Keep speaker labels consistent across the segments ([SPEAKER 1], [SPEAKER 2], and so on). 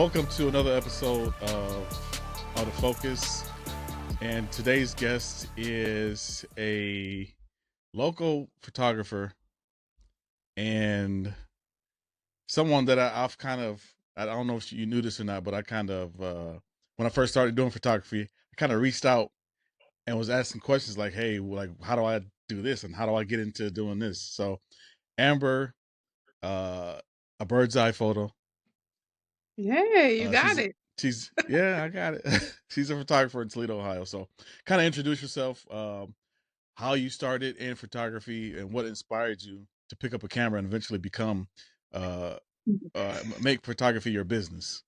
[SPEAKER 1] Welcome to another episode of Auto Focus. And today's guest is a local photographer and someone that I don't know if you knew this or not, but when I first started doing photography, I kind of reached out and was asking questions like, hey, like, how do I do this? And how do I get into doing this? So Amber, a bird's eye photo.
[SPEAKER 2] Hey, you got
[SPEAKER 1] She's
[SPEAKER 2] it.
[SPEAKER 1] yeah, I got it. She's a photographer in Toledo, Ohio. So, kind of introduce yourself, how you started in photography, and what inspired you to pick up a camera and eventually become uh, make photography your business.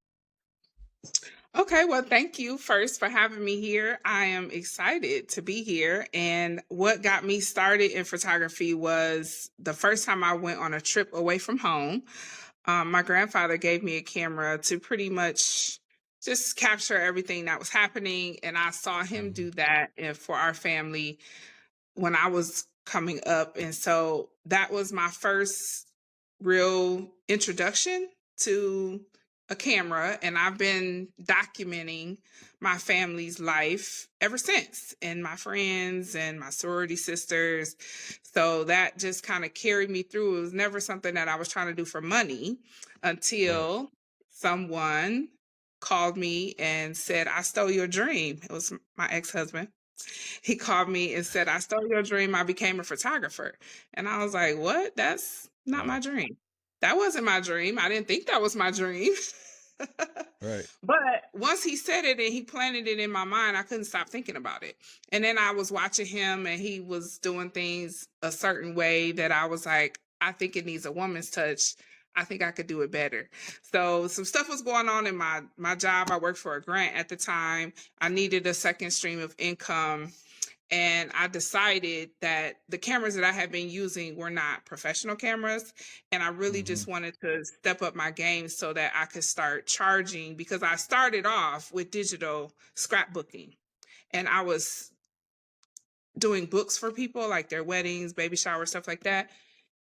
[SPEAKER 2] Okay, well, thank you first for having me here. I am excited to be here. And what got me started in photography was the first time I went on a trip away from home. My grandfather gave me a camera to pretty much just capture everything that was happening. And I saw him
[SPEAKER 1] Mm-hmm.
[SPEAKER 2] do that for our family when I was coming up. And so that was my first real introduction to a camera. And I've been documenting my family's life ever since, and my friends and my sorority sisters. So that just kind of carried me through. It was never something that I was trying to do for money
[SPEAKER 1] Right.
[SPEAKER 2] until someone called me and said, I stole your dream. It was my ex husband. He called me and said, I stole your dream. I became a photographer. And I was like, what? That's not my
[SPEAKER 1] Wow.
[SPEAKER 2] dream. That wasn't my dream. I didn't think that was my dream.
[SPEAKER 1] Right.
[SPEAKER 2] But once he said it and he planted it in my mind, I couldn't stop thinking about it. And then I was watching him and he was doing things a certain way that I was like, I think it needs a woman's touch. I think I could do it better. So some stuff was going on in my job. I worked for a grant at the time. I needed a second stream of income. And I decided that the cameras that I had been using were not professional cameras. And I really
[SPEAKER 1] Mm-hmm.
[SPEAKER 2] just wanted to step up my game so that I could start charging, because I started off with digital scrapbooking and I was doing books for people, like their weddings, baby showers, stuff like that.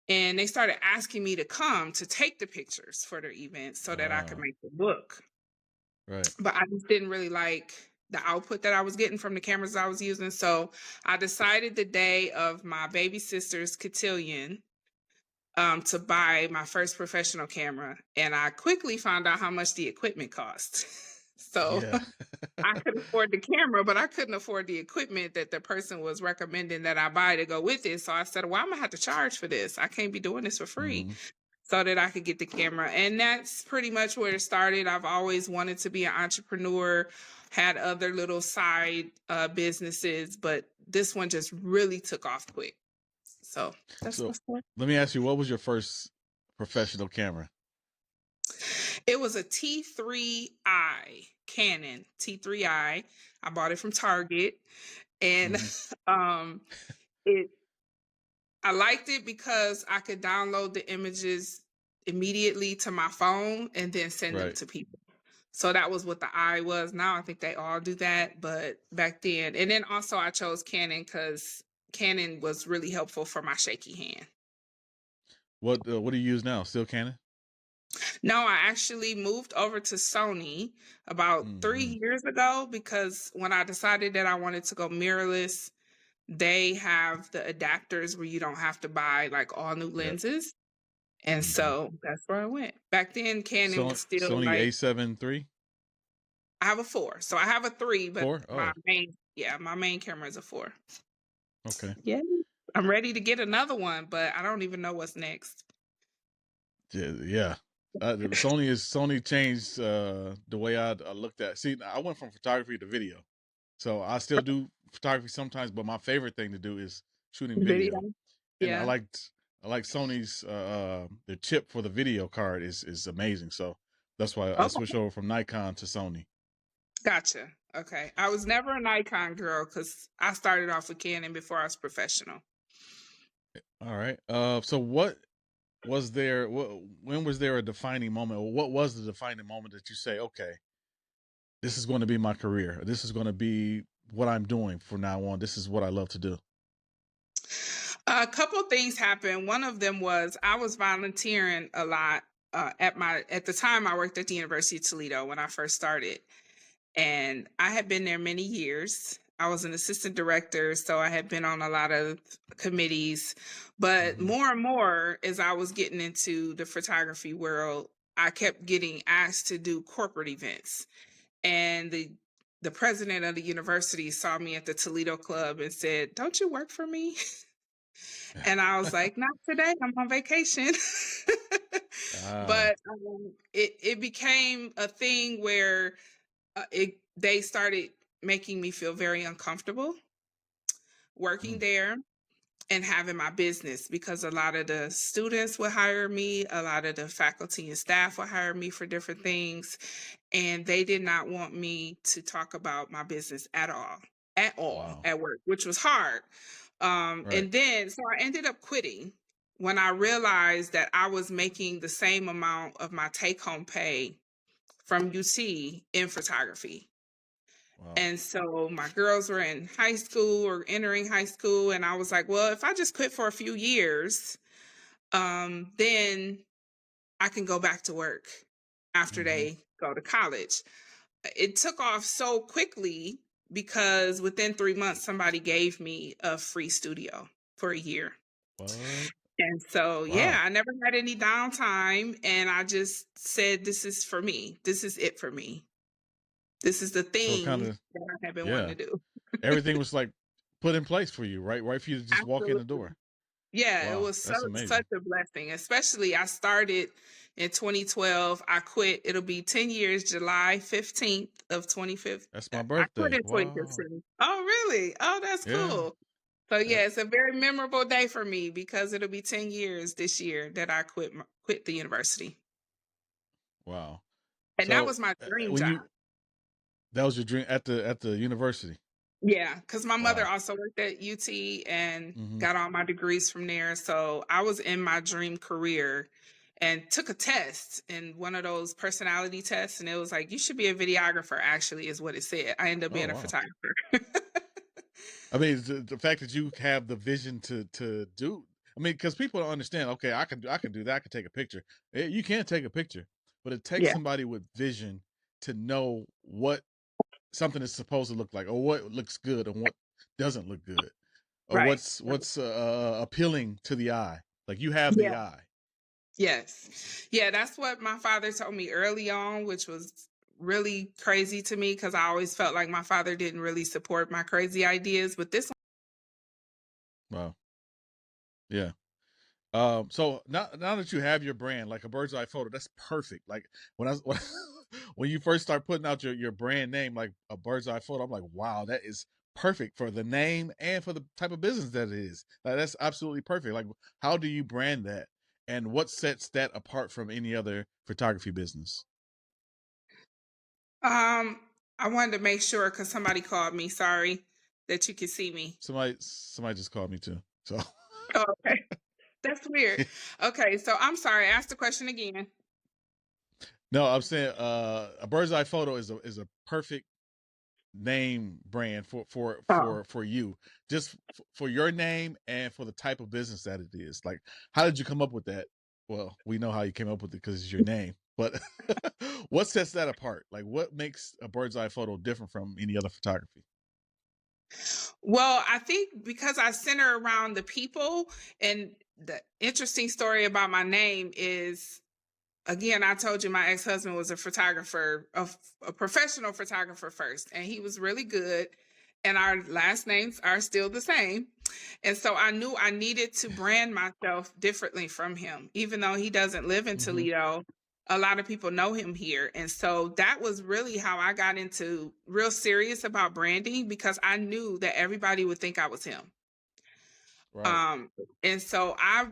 [SPEAKER 2] And they started asking me to come to take the pictures for their events so that I could
[SPEAKER 1] Ah.
[SPEAKER 2] make the book.
[SPEAKER 1] Right.
[SPEAKER 2] But I just didn't really like the output that I was getting from the cameras I was using. So I decided the day of my baby sister's cotillion to buy my first professional camera. And I quickly found out how much the equipment cost. So
[SPEAKER 1] Yeah.
[SPEAKER 2] I could afford the camera, but I couldn't afford the equipment that the person was recommending that I buy to go with it. So I said, well, I'm gonna have to charge for this. I can't be doing this for free,
[SPEAKER 1] Mm-hmm.
[SPEAKER 2] so that I could get the camera. And that's pretty much where it started. I've always wanted to be an entrepreneur, had other little side businesses, but this one just really took off quick. So that's
[SPEAKER 1] So,
[SPEAKER 2] what's what.
[SPEAKER 1] let me ask you, what was your first professional camera?
[SPEAKER 2] It was a T3i Canon T3i. I bought it from Target, and
[SPEAKER 1] Mm-hmm.
[SPEAKER 2] um, it I liked it because I could download the images immediately to my phone and then send them
[SPEAKER 1] Right.
[SPEAKER 2] to people. So that was what the I was. Now I think they all do that, but back then. And then also I chose Canon because Canon was really helpful for my shaky hand.
[SPEAKER 1] What do you use now? Still Canon?
[SPEAKER 2] No, I actually moved over to Sony about
[SPEAKER 1] Mm-hmm.
[SPEAKER 2] 3 years ago because when I decided that I wanted to go mirrorless, they have the adapters where you don't have to buy like all new
[SPEAKER 1] Yep.
[SPEAKER 2] lenses. And
[SPEAKER 1] Mm-hmm.
[SPEAKER 2] so that's where I went. Back then, Canon
[SPEAKER 1] So
[SPEAKER 2] was still
[SPEAKER 1] Sony
[SPEAKER 2] like,
[SPEAKER 1] A7 III?
[SPEAKER 2] I have a 4. So I have a 3, but
[SPEAKER 1] 4?
[SPEAKER 2] my
[SPEAKER 1] Oh,
[SPEAKER 2] main camera is a 4.
[SPEAKER 1] okay.
[SPEAKER 2] Yeah. I'm ready to get another one, but I don't even know what's next.
[SPEAKER 1] Yeah, yeah. Sony changed the way I looked at. See, I went from photography to video, so I still do photography sometimes. But my favorite thing to do is shooting
[SPEAKER 2] Video.
[SPEAKER 1] video, and
[SPEAKER 2] Yeah.
[SPEAKER 1] I like Sony's the chip for the video card is amazing. So that's why I
[SPEAKER 2] Okay.
[SPEAKER 1] switched over from Nikon to Sony.
[SPEAKER 2] Gotcha. Okay. I was never an Nikon girl because I started off with Canon before I was professional.
[SPEAKER 1] All right. So what was there? When was there a defining moment, or what was the defining moment that you say, okay, this is going to be my career. This is going to be what I'm doing from now on. This is what I love to do.
[SPEAKER 2] A couple things happened. One of them was I was volunteering a lot at the time I worked at the University of Toledo when I first started, and I had been there many years. I was an assistant director, so I had been on a lot of committees. But
[SPEAKER 1] Mm-hmm.
[SPEAKER 2] more and more, as I was getting into the photography world, I kept getting asked to do corporate events. And the president of the university saw me at the Toledo Club and said, "Don't you work for me?" And I was like, "Not today. I'm on vacation."
[SPEAKER 1] Ah.
[SPEAKER 2] But it became a thing where they started making me feel very uncomfortable working
[SPEAKER 1] Mm.
[SPEAKER 2] there and having my business, because a lot of the students would hire me, a lot of the faculty and staff would hire me for different things, and they did not want me to talk about my business at all
[SPEAKER 1] Wow.
[SPEAKER 2] at work, which was hard.
[SPEAKER 1] Right.
[SPEAKER 2] And then so I ended up quitting when I realized that I was making the same amount of my take home pay from UT in photography.
[SPEAKER 1] Wow.
[SPEAKER 2] And so my girls were in high school or entering high school. And I was like, well, if I just quit for a few years, then I can go back to work after
[SPEAKER 1] Mm-hmm.
[SPEAKER 2] they go to college. It took off so quickly because within 3 months, somebody gave me a free studio for a year.
[SPEAKER 1] What?
[SPEAKER 2] And so, yeah,
[SPEAKER 1] Wow.
[SPEAKER 2] I never had any downtime. And I just said, this is for me. This is it for me. This is the
[SPEAKER 1] So it kind
[SPEAKER 2] thing
[SPEAKER 1] of,
[SPEAKER 2] that I have been
[SPEAKER 1] yeah,
[SPEAKER 2] wanting to do.
[SPEAKER 1] everything was like put in place for you, right? Right for you to just walk in the
[SPEAKER 2] Absolutely.
[SPEAKER 1] door.
[SPEAKER 2] Yeah, it
[SPEAKER 1] Wow,
[SPEAKER 2] was
[SPEAKER 1] that's
[SPEAKER 2] such
[SPEAKER 1] amazing.
[SPEAKER 2] a blessing. Especially I started in 2012. I quit. It'll be 10 years, July 15th of 2015.
[SPEAKER 1] That's my
[SPEAKER 2] I quit
[SPEAKER 1] birthday.
[SPEAKER 2] in
[SPEAKER 1] Wow.
[SPEAKER 2] 2015. Oh, really? Oh, that's
[SPEAKER 1] Yeah.
[SPEAKER 2] cool. So
[SPEAKER 1] Yeah.
[SPEAKER 2] yeah, it's a very memorable day for me because it'll be 10 years this year that I quit the university.
[SPEAKER 1] Wow.
[SPEAKER 2] And that
[SPEAKER 1] So
[SPEAKER 2] was my dream
[SPEAKER 1] when
[SPEAKER 2] job.
[SPEAKER 1] you that was your dream at the university.
[SPEAKER 2] Yeah, because my mother
[SPEAKER 1] Wow.
[SPEAKER 2] also worked at UT and
[SPEAKER 1] Mm-hmm.
[SPEAKER 2] got all my degrees from there. So I was in my dream career and took a test, in one of those personality tests. And it was like, you should be a videographer, actually, is what it said. I ended up
[SPEAKER 1] Oh
[SPEAKER 2] being a
[SPEAKER 1] wow.
[SPEAKER 2] photographer.
[SPEAKER 1] I mean, the fact that you have the vision to do. I mean, because people don't understand. Okay, I can do that. I can take a picture. You can take a picture, but it takes
[SPEAKER 2] Yeah,
[SPEAKER 1] somebody with vision to know what something is supposed to look like, or what looks good, and what doesn't look good, or
[SPEAKER 2] right.
[SPEAKER 1] what's appealing to the eye. Like you have
[SPEAKER 2] Yeah,
[SPEAKER 1] the eye.
[SPEAKER 2] yes. Yeah, that's what my father told me early on, which was really crazy to me because I always felt like my father didn't really support my crazy ideas. But this
[SPEAKER 1] Wow. Yeah. So now that you have your brand, like a bird's eye photo, that's perfect. Like when I when, when you first start putting out your brand name, like a bird's eye photo, I'm like, wow, that is perfect for the name and for the type of business that it is. Like, that's absolutely perfect. Like, how do you brand that, and what sets that apart from any other photography business?
[SPEAKER 2] Um, I wanted to make sure because somebody called me. Sorry that you can see me.
[SPEAKER 1] Somebody just called me too. So
[SPEAKER 2] Oh, okay, that's weird. Okay, so I'm sorry. Ask the question again.
[SPEAKER 1] no, I'm saying a bird's eye photo is a perfect name brand
[SPEAKER 2] Oh,
[SPEAKER 1] for you, just for your name and for the type of business that it is. Like, how did you come up with that? Well, we know how you came up with it because it's your name, but what sets that apart? Like, what makes a bird's eye photo different from any other photography?
[SPEAKER 2] well, I think because I center around the people, and the interesting story about my name is, again, I told you my ex-husband was a photographer, a professional photographer first, and he was really good. And our last names are still the same. And so I knew I needed to brand myself differently from him. Even though he doesn't live in
[SPEAKER 1] Mm-hmm.
[SPEAKER 2] Toledo, a lot of people know him here. And so that was really how I got into real serious about branding, because I knew that everybody would think I was him.
[SPEAKER 1] Right.
[SPEAKER 2] Um, and so I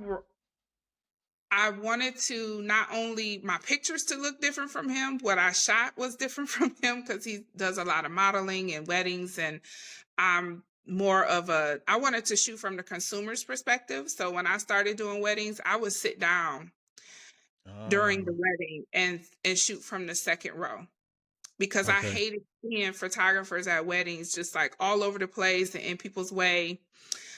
[SPEAKER 2] wanted to not only my pictures to look different from him, what I shot was different from him because he does a lot of modeling and weddings, and I'm more of I wanted to shoot from the consumer's perspective. So when I started doing weddings, I would sit down during the
[SPEAKER 1] Oh,
[SPEAKER 2] wedding and shoot from the second row, because I
[SPEAKER 1] okay.
[SPEAKER 2] hated seeing photographers at weddings just like all over the place and in people's way,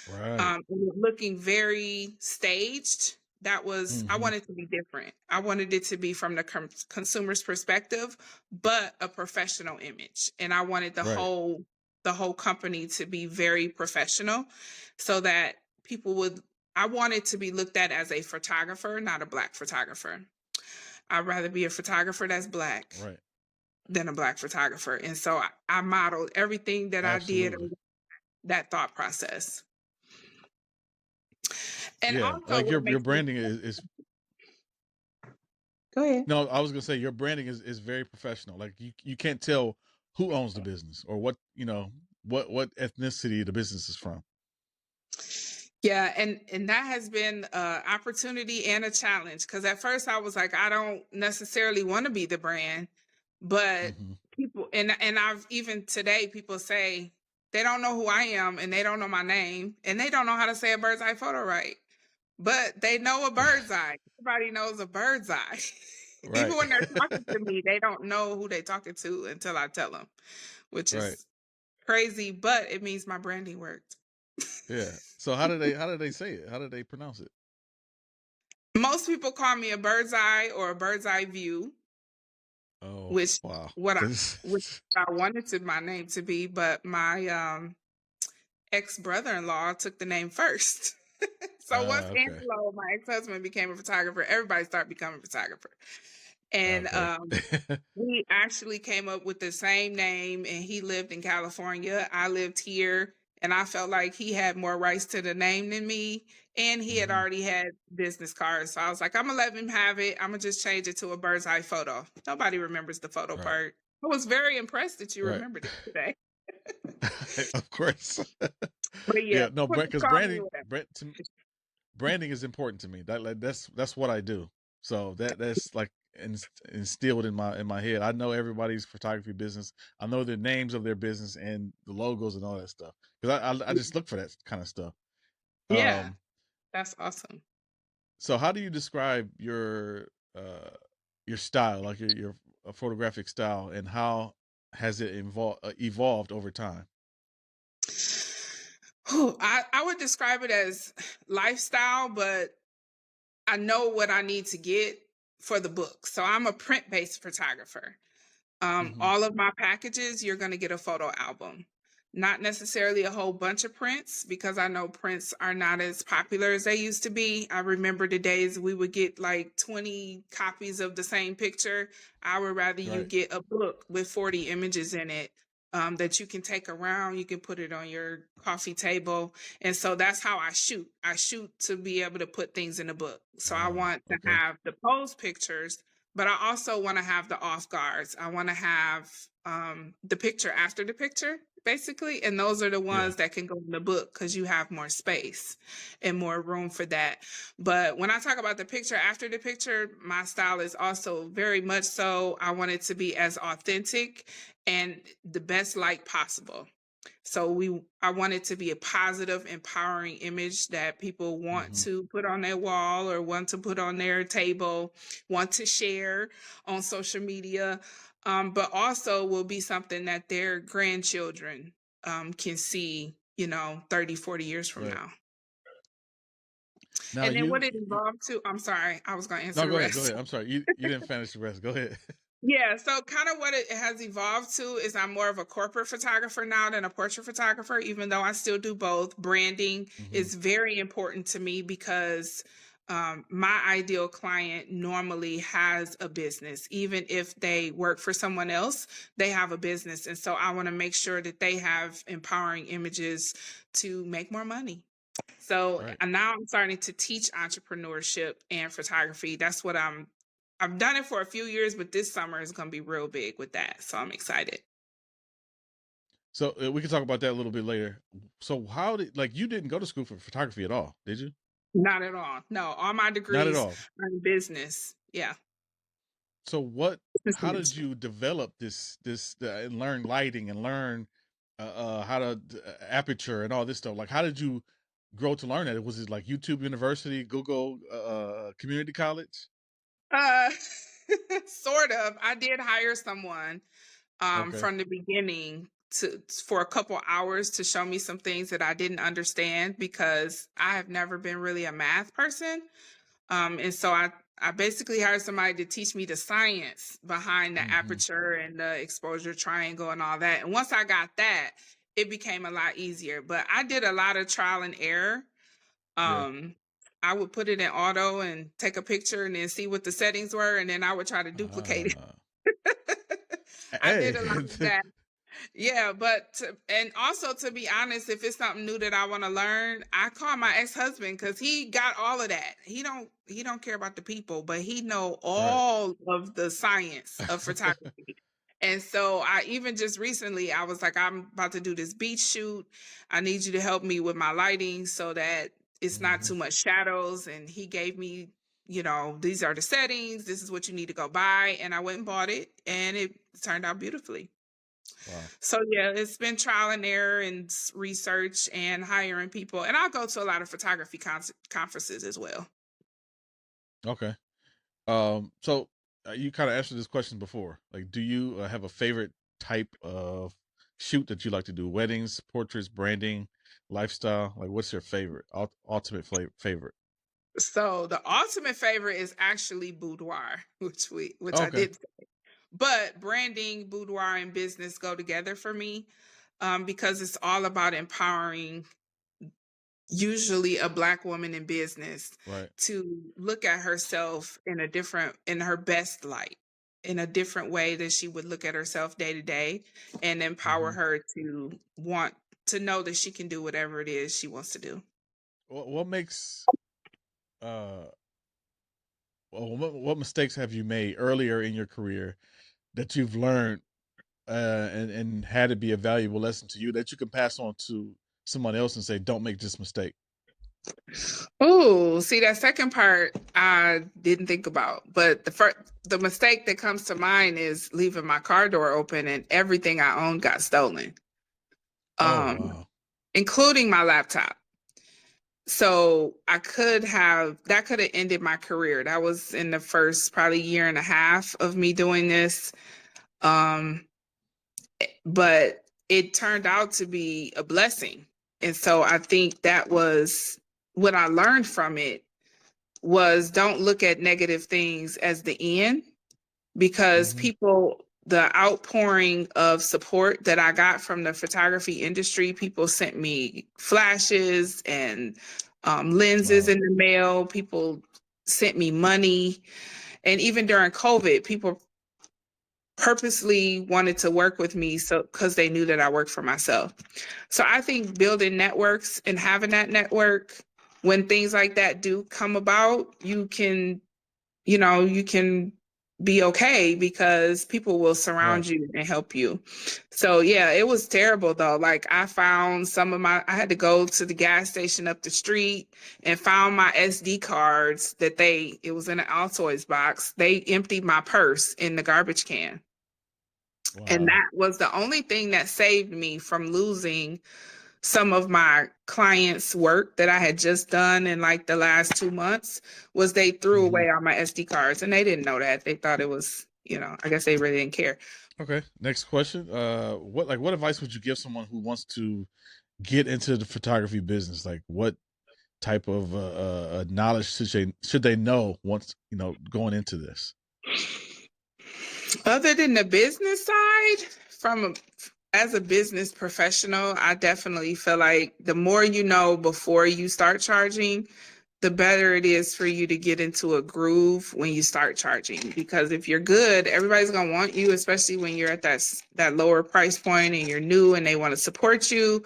[SPEAKER 1] Right.
[SPEAKER 2] looking very staged That was, I
[SPEAKER 1] Mm-hmm.
[SPEAKER 2] wanted to be different. I wanted it to be from the consumer's perspective, but a professional image. And I wanted
[SPEAKER 1] Right.
[SPEAKER 2] the whole company to be very professional so that people would, I wanted to be looked at as a photographer, not a black photographer. I'd rather be a photographer that's black
[SPEAKER 1] Right.
[SPEAKER 2] than a black photographer. And so I modeled everything that I did
[SPEAKER 1] Absolutely.
[SPEAKER 2] on that thought process. And
[SPEAKER 1] Yeah.
[SPEAKER 2] also
[SPEAKER 1] Like
[SPEAKER 2] what
[SPEAKER 1] your
[SPEAKER 2] makes me,
[SPEAKER 1] branding is
[SPEAKER 2] go ahead.
[SPEAKER 1] no, I was gonna say your branding is very professional. Like you can't tell who owns the business or what, what ethnicity the business is from.
[SPEAKER 2] Yeah, and that has been an opportunity and a challenge because at first I was like, I don't necessarily want to be the brand, but
[SPEAKER 1] Mm-hmm.
[SPEAKER 2] people and I've even today people say they don't know who I am and they don't know my name and they don't know how to say a bird's eye photo right, but they know a bird's eye. Everybody knows a bird's eye.
[SPEAKER 1] Right.
[SPEAKER 2] Even when they're talking to me, they don't know who they're talking to until I tell them, which
[SPEAKER 1] Right.
[SPEAKER 2] is crazy, but it means my branding worked.
[SPEAKER 1] Yeah. So how did they say it? How did they pronounce it?
[SPEAKER 2] Most people call me a bird's eye or a bird's eye view,
[SPEAKER 1] Oh
[SPEAKER 2] which
[SPEAKER 1] wow.
[SPEAKER 2] what I which
[SPEAKER 1] This-
[SPEAKER 2] I wanted to my name to be, but my ex brother-in-law took the name first. So once
[SPEAKER 1] okay.
[SPEAKER 2] Angelo, my ex-husband, became a photographer, everybody started becoming a photographer. And
[SPEAKER 1] Okay.
[SPEAKER 2] we actually came up with the same name, and he lived in California. I lived here, and I felt like he had more rights to the name than me. And he had
[SPEAKER 1] hmm
[SPEAKER 2] already had business cards. So I was like, I'm gonna let him have it. I'm gonna just change it to a bird's eye photo. Nobody remembers the photo
[SPEAKER 1] Right.
[SPEAKER 2] part. I was very impressed that you
[SPEAKER 1] Right.
[SPEAKER 2] remembered it today.
[SPEAKER 1] Of course.
[SPEAKER 2] But yeah,
[SPEAKER 1] Yeah. No,
[SPEAKER 2] people just
[SPEAKER 1] because
[SPEAKER 2] call me whatever.
[SPEAKER 1] branding is important to me. That's what I do. So that's like instilled in my head. I know everybody's photography business. I know the names of their business and the logos and all that stuff because I just look for that kind of stuff.
[SPEAKER 2] Yeah,
[SPEAKER 1] Um,
[SPEAKER 2] that's awesome.
[SPEAKER 1] so how do you describe your style, like your photographic style, and how has it evolved over time?
[SPEAKER 2] I would describe it as lifestyle, but I know what I need to get for the book. So I'm a print based photographer.
[SPEAKER 1] hmm
[SPEAKER 2] All of my packages, you're going to get a photo album. Not necessarily a whole bunch of prints because I know prints are not as popular as they used to be. I remember the days we would get like 20 copies of the same picture. I would rather you
[SPEAKER 1] Right.
[SPEAKER 2] get a book with 40 images in it that you can take around. You can put it on your coffee table. And so that's how I shoot. I shoot to be able to put things in a book. So I want to
[SPEAKER 1] Okay.
[SPEAKER 2] have the pose pictures, but I also want to have the off guards. I want to have the picture after the picture, basically. And those are the
[SPEAKER 1] Yeah.
[SPEAKER 2] ones that can go in the book because you have more space and more room for that. But when I talk about the picture after the picture, my style is also very much so. I want it to be as authentic and the best light possible. So I want it to be a positive, empowering image that people want
[SPEAKER 1] hmm
[SPEAKER 2] to put on their wall or want to put on their table, want to share on social media, but also will be something that their grandchildren can see, 30, 40 years from
[SPEAKER 1] Right.
[SPEAKER 2] now.
[SPEAKER 1] Now
[SPEAKER 2] And then what it involved to, I'm sorry, I was going to answer
[SPEAKER 1] no,
[SPEAKER 2] the
[SPEAKER 1] go ahead. Go
[SPEAKER 2] rest.
[SPEAKER 1] ahead. I'm sorry. You didn't finish the rest. Go ahead.
[SPEAKER 2] Yeah, so kind of what it has evolved to is I'm more of a corporate photographer now than a portrait photographer, even though I still do both. Branding
[SPEAKER 1] hmm
[SPEAKER 2] is very important to me because my ideal client normally has a business. Even if they work for someone else, they have a business. And so I want to make sure that they have empowering images to make more money. So
[SPEAKER 1] Right.
[SPEAKER 2] now I'm starting to teach entrepreneurship and photography. That's what I've done it for a few years, but this summer is going to be real big with that. So I'm excited.
[SPEAKER 1] So we can talk about that a little bit later. So how did like you didn't go to school for photography at all, did you?
[SPEAKER 2] Not at all. No, all my
[SPEAKER 1] Not at
[SPEAKER 2] degrees
[SPEAKER 1] all.
[SPEAKER 2] are in business. Yeah.
[SPEAKER 1] So what?
[SPEAKER 2] Business
[SPEAKER 1] How did
[SPEAKER 2] management.
[SPEAKER 1] you develop and learn lighting and learn how to aperture and all this stuff? Like how did you grow to learn that? Was it like YouTube University, Google, community college?
[SPEAKER 2] Uh, sort of. I did hire someone
[SPEAKER 1] Okay.
[SPEAKER 2] from the beginning for a couple hours to show me some things that I didn't understand because I have never been really a math person. And so I basically hired somebody to teach me the science behind the
[SPEAKER 1] Mm-hmm.
[SPEAKER 2] aperture and the exposure triangle and all that. And once I got that, it became a lot easier. But I did a lot of trial and error.
[SPEAKER 1] Yeah.
[SPEAKER 2] um I would put it in auto and take a picture and then see what the settings were, and then I would try to duplicate
[SPEAKER 1] Uh,
[SPEAKER 2] it. I
[SPEAKER 1] hey.
[SPEAKER 2] did a lot of that. Yeah, but and also, to be honest, if it's something new that I want to learn, I call my ex-husband because he got all of that. He don't care about the people, but he know
[SPEAKER 1] Right.
[SPEAKER 2] all of the science of photography. And so I even just recently I was like, I'm about to do this beach shoot. I need you to help me with my lighting so that it's not
[SPEAKER 1] Mm-hmm.
[SPEAKER 2] too much shadows. And he gave me, these are the settings. This is what you need to go buy. And I went and bought it, and it turned out beautifully.
[SPEAKER 1] Wow.
[SPEAKER 2] So yeah, it's been trial and error and research and hiring people. And I'll go to a lot of photography conferences as well.
[SPEAKER 1] Okay. So you kind of answered this question before. Like, do you have a favorite type of shoot that you like to do? Weddings, portraits, branding, lifestyle. Like, what's your favorite, ultimate favorite?
[SPEAKER 2] So the ultimate favorite is actually boudoir, which I
[SPEAKER 1] Okay.
[SPEAKER 2] did. But branding, boudoir, and business go together for me, because it's all about empowering, usually a Black woman in business,
[SPEAKER 1] Right.
[SPEAKER 2] to look at herself in her best light, in a different way that she would look at herself day to day, and empower
[SPEAKER 1] Mm-hmm.
[SPEAKER 2] her to want to know that she can do whatever it is she wants to do.
[SPEAKER 1] What makes uh what mistakes have you made earlier in your career that you've learned and had it be a valuable lesson to you that you can pass on to someone else and say, don't make this mistake?
[SPEAKER 2] Oh, see, that second part I didn't think about, but the mistake that comes to mind is leaving my car door open and everything I owned got stolen,
[SPEAKER 1] Oh
[SPEAKER 2] um,
[SPEAKER 1] wow.
[SPEAKER 2] including my laptop. So that could have ended my career. That was in the first probably year and a half of me doing this. Um, but it turned out to be a blessing. And so I think that was what I learned from it, was don't look at negative things as the end, because
[SPEAKER 1] Mm-hmm.
[SPEAKER 2] the outpouring of support that I got from the photography industry, people sent me flashes and lenses
[SPEAKER 1] Wow.
[SPEAKER 2] in the mail. People sent me money. And even during COVID, people purposely wanted to work with me so because they knew that I worked for myself. So I think building networks and having that network, when things like that do come about, you can be okay because people will surround
[SPEAKER 1] Right.
[SPEAKER 2] you and help you. So yeah, it was terrible though. Like I had to go to the gas station up the street and found my SD cards it was in an Altoids box. They emptied my purse in the garbage can. And
[SPEAKER 1] Wow.
[SPEAKER 2] that was the only thing that saved me from losing some of my clients' work that I had just done in like the last 2 months. Was they threw
[SPEAKER 1] Mm-hmm.
[SPEAKER 2] away all my SD cards, and they didn't know that. They thought it was, I guess they really didn't care.
[SPEAKER 1] Okay. Next question. What advice would you give someone who wants to get into the photography business? Like, what type of knowledge should they know once going into this?
[SPEAKER 2] Other than the business side, as a business professional, I definitely feel like the more you know before you start charging, the better it is for you to get into a groove when you start charging. Because if you're good, everybody's gonna want you, especially when you're at that lower price point and you're new and they want to support you.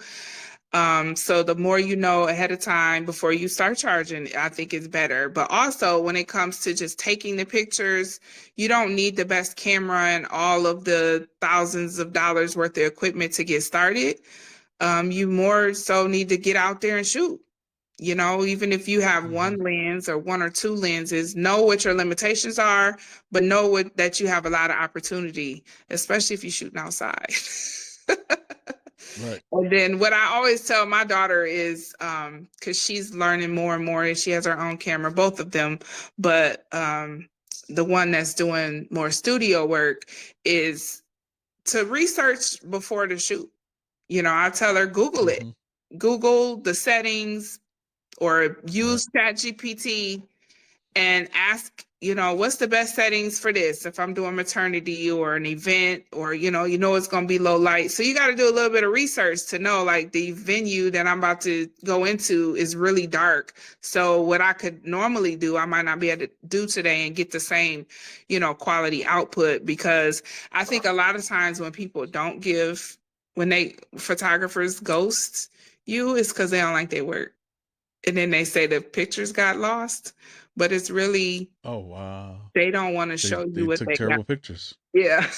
[SPEAKER 2] So the more you know ahead of time before you start charging, I think it's better. But also when it comes to just taking the pictures, you don't need the best camera and all of the thousands of dollars worth of equipment to get started. You more so need to get out there and shoot. Even if you have
[SPEAKER 1] Mm-hmm.
[SPEAKER 2] one lens or one or two lenses, know what your limitations are, but that you have a lot of opportunity, especially if you're shooting outside.
[SPEAKER 1] Right.
[SPEAKER 2] And then what I always tell my daughter is, because she's learning more and more, and she has her own camera, both of them, but the one that's doing more studio work is to research before the shoot. I tell her, Google it.
[SPEAKER 1] Mm-hmm.
[SPEAKER 2] Google the settings or
[SPEAKER 1] Right.
[SPEAKER 2] use ChatGPT and ask, what's the best settings for this if I'm doing maternity or an event, or it's going to be low light. So you got to do a little bit of research to know, like, the venue that I'm about to go into is really dark. So what I could normally do, I might not be able to do today and get the same, quality output, because I think a lot of times when people don't photographers ghost you, it's because they don't like their work. And then they say the pictures got lost, but it's really,
[SPEAKER 1] Oh wow.
[SPEAKER 2] they don't want to
[SPEAKER 1] They
[SPEAKER 2] show you
[SPEAKER 1] they
[SPEAKER 2] what
[SPEAKER 1] took
[SPEAKER 2] they got.
[SPEAKER 1] terrible pictures.
[SPEAKER 2] Yeah.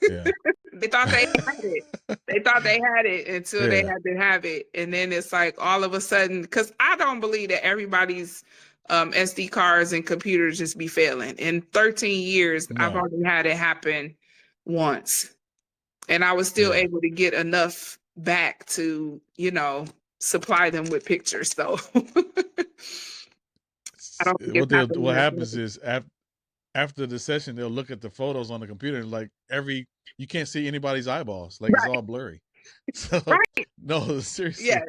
[SPEAKER 1] Yeah.
[SPEAKER 2] They thought they had it. They thought they had it until they
[SPEAKER 1] Yeah.
[SPEAKER 2] had to have it. And then it's like all of a sudden, because I don't believe that everybody's SD cards and computers just be failing. In 13 years, I've
[SPEAKER 1] No.
[SPEAKER 2] only had it happen once. And I was still
[SPEAKER 1] Yeah.
[SPEAKER 2] able to get enough back to, supply them with pictures. So I don't think it's happening
[SPEAKER 1] What
[SPEAKER 2] as
[SPEAKER 1] happens
[SPEAKER 2] much.
[SPEAKER 1] is after the session, they'll look at the photos on the computer and like you can't see anybody's eyeballs. Like it's
[SPEAKER 2] Right,
[SPEAKER 1] all blurry. So
[SPEAKER 2] right.
[SPEAKER 1] no, seriously,
[SPEAKER 2] Yes,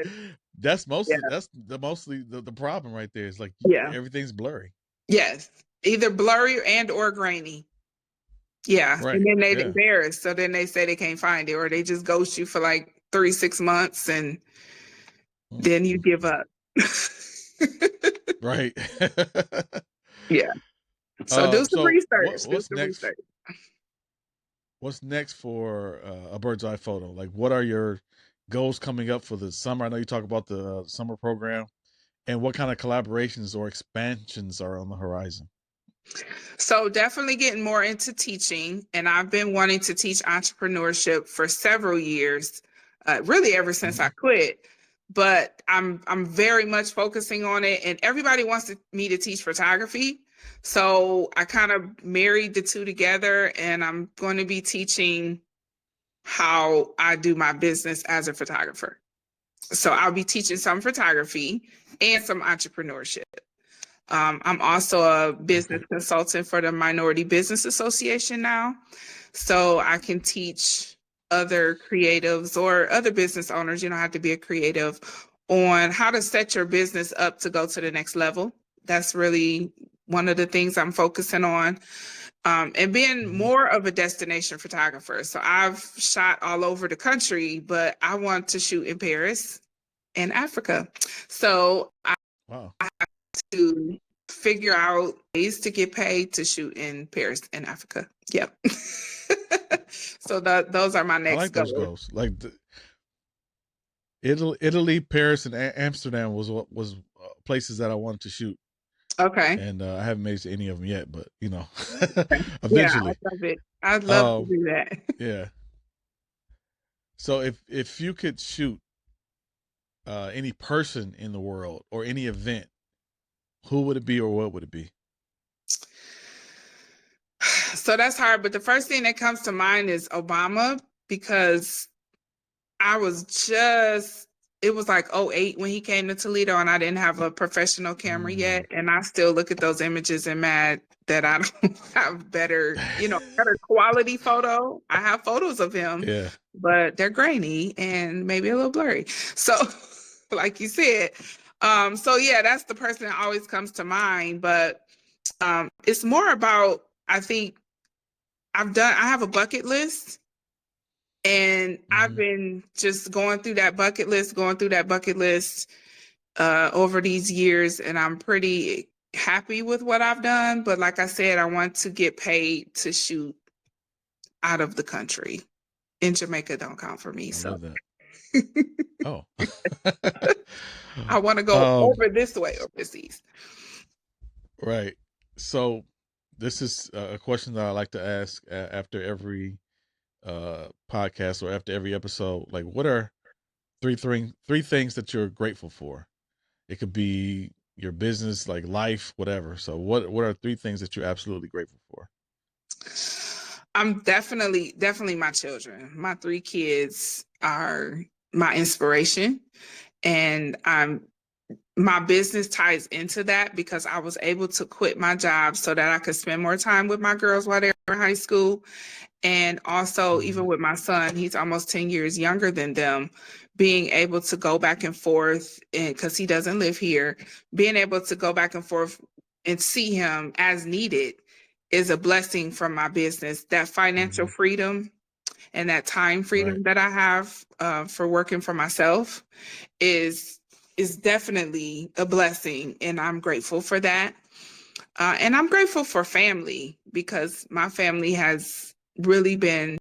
[SPEAKER 1] that's
[SPEAKER 2] yeah,
[SPEAKER 1] mostly the problem right there. Is like
[SPEAKER 2] yeah,
[SPEAKER 1] everything's blurry.
[SPEAKER 2] yes. Either blurry and or grainy. Yeah. And
[SPEAKER 1] Right.
[SPEAKER 2] then they
[SPEAKER 1] Yeah.
[SPEAKER 2] embarrassed. So then they say they can't find it, or they just ghost you for like 3, 6 months, and then you give
[SPEAKER 1] Mm-mm.
[SPEAKER 2] up.
[SPEAKER 1] Right.
[SPEAKER 2] Yeah. So do some
[SPEAKER 1] So
[SPEAKER 2] research. Do
[SPEAKER 1] what's
[SPEAKER 2] some
[SPEAKER 1] next?
[SPEAKER 2] research.
[SPEAKER 1] What's next for a bird's eye photo? Like, what are your goals coming up for the summer? I know you talk about the summer program, and what kind of collaborations or expansions are on the horizon?
[SPEAKER 2] So definitely getting more into teaching, and I've been wanting to teach entrepreneurship for several years, really ever since I
[SPEAKER 1] Mhm.
[SPEAKER 2] quit. But I'm very much focusing on it, and everybody wants me to teach photography. So I kind of married the two together, and I'm going to be teaching how I do my business as a photographer. So I'll be teaching some photography and some entrepreneurship. I'm also a
[SPEAKER 1] Okay.
[SPEAKER 2] business consultant for the Minority Business Association now. So I can teach other creatives or other business owners, you don't have to be a creative, on how to set your business up to go to the next level. That's really one of the things I'm focusing on. And being
[SPEAKER 1] Mhm.
[SPEAKER 2] more of a destination photographer. So I've shot all over the country, but I want to shoot in Paris and Africa. So I
[SPEAKER 1] Wow.
[SPEAKER 2] to figure out ways to get paid to shoot in Paris and Africa. Yep. So those are my
[SPEAKER 1] I
[SPEAKER 2] next
[SPEAKER 1] like those
[SPEAKER 2] goals.
[SPEAKER 1] goals. Like Italy, Paris, and Amsterdam was places that I wanted to shoot,
[SPEAKER 2] Okay.
[SPEAKER 1] and I haven't made it to any of them yet. But
[SPEAKER 2] Yeah, I
[SPEAKER 1] eventually.
[SPEAKER 2] love it. I'd love to
[SPEAKER 1] Um,
[SPEAKER 2] do that.
[SPEAKER 1] yeah. So if you could shoot any person in the world or any event, who would it be or what would it be?
[SPEAKER 2] So that's hard, but the first thing that comes to mind is Obama, because I was just, it was like '08 when he came to Toledo, and I didn't have a professional camera
[SPEAKER 1] Mm.
[SPEAKER 2] yet. And I still look at those images and mad that I don't have better quality photo. I have photos of him,
[SPEAKER 1] Yeah.
[SPEAKER 2] but they're grainy and maybe a little blurry. So, like you said, so yeah, that's the person that always comes to mind. But it's more about, I think I have a bucket list, and I've
[SPEAKER 1] Hmm.
[SPEAKER 2] been just going through that bucket list over these years, and I'm pretty happy with what I've done. But like I said, I want to get paid to shoot out of the country. In Jamaica don't count for me.
[SPEAKER 1] I
[SPEAKER 2] So
[SPEAKER 1] love that. Oh.
[SPEAKER 2] I want to go
[SPEAKER 1] um,
[SPEAKER 2] over this way overseas.
[SPEAKER 1] right. So this is a question that I like to ask after every podcast or after every episode. Like, what are three things that you're grateful for? It could be your business, like life, whatever. So what are three things that you're absolutely grateful for?
[SPEAKER 2] I'm definitely my children. My 3 kids are my inspiration. And my business ties into that, because I was able to quit my job so that I could spend more time with my girls while they were in high school. And also,
[SPEAKER 1] Hmm.
[SPEAKER 2] even with my son, he's almost 10 years younger than them, being able to go back and forth, and because he doesn't live here, being able to go back and forth and see him as needed is a blessing from my business. That financial freedom and that time freedom
[SPEAKER 1] Right.
[SPEAKER 2] that I have for working for myself is definitely a blessing, and I'm grateful for that. And I'm grateful for family, because my family has really been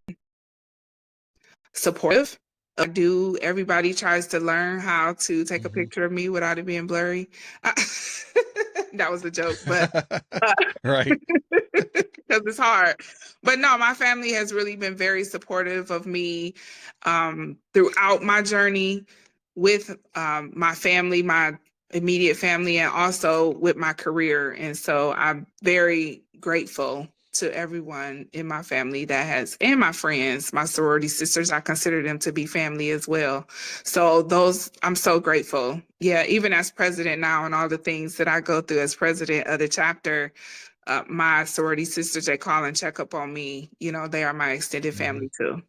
[SPEAKER 2] supportive. Everybody tries to learn how to take a picture of me without it being blurry. That was a joke, but
[SPEAKER 1] Right.
[SPEAKER 2] because it's hard. But no, my family has really been very supportive of me throughout my journey with my family, my immediate family, and also with my career. And so I'm very grateful to everyone in my family that has, and my friends, my sorority sisters. I consider them to be family as well. So those, I'm so grateful. Yeah, even as president now, and all the things that I go through as president of the chapter, my sorority sisters, they call and check up on me. You know, they are my extended family too.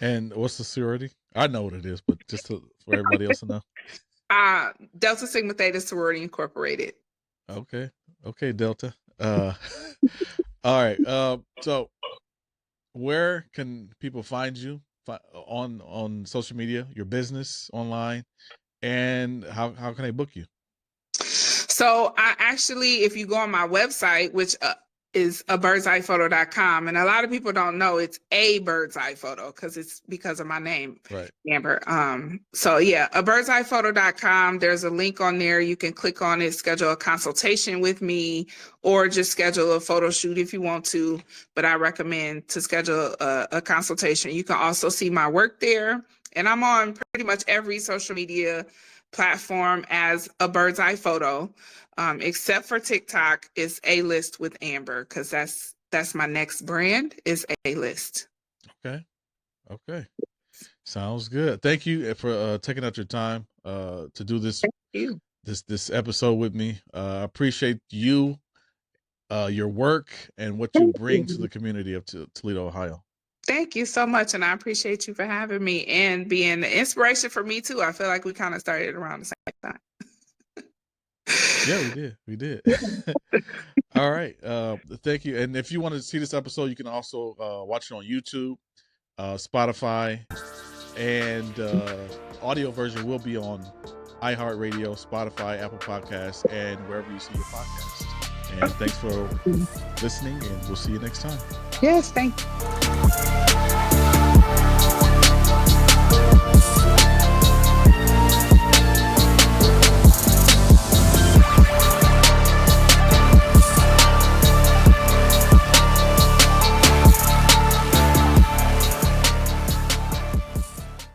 [SPEAKER 1] And what's the sorority? I know what it is, but just for everybody else to know.
[SPEAKER 2] Delta Sigma Theta Sorority Incorporated.
[SPEAKER 1] Okay. Okay, Delta. All right. So where can people find you on social media, your business online, and how can they book you?
[SPEAKER 2] So I actually, if you go on my website, which is a birdseyePhoto.com, and a lot of people don't know it's a bird's eye photo because it's because of my name,
[SPEAKER 1] Right.
[SPEAKER 2] Amber. So yeah, a birdseyePhoto.com. There's a link on there. You can click on it, schedule a consultation with me, or just schedule a photo shoot if you want to. But I recommend to schedule a consultation. You can also see my work there, and I'm on pretty much every social media platform as a bird's eye photo, except for TikTok. Is A-List with Amber, because that's my next brand, is A-List.
[SPEAKER 1] Okay. Okay. Sounds good. Thank you for taking out your time to do this
[SPEAKER 2] You.
[SPEAKER 1] this episode with me. I appreciate you, your work, and what you bring to the community of Toledo, Ohio.
[SPEAKER 2] Thank you so much, and I appreciate you for having me and being the inspiration for me too. I feel like we kind of started around the same time.
[SPEAKER 1] Yeah, we did. We did. All right. Thank you. And if you want to see this episode, you can also watch it on YouTube, Spotify, and audio version will be on iHeartRadio, Spotify, Apple Podcasts, and wherever you see your podcast. And thanks for listening, and we'll see you next time.
[SPEAKER 2] Yes, thank you.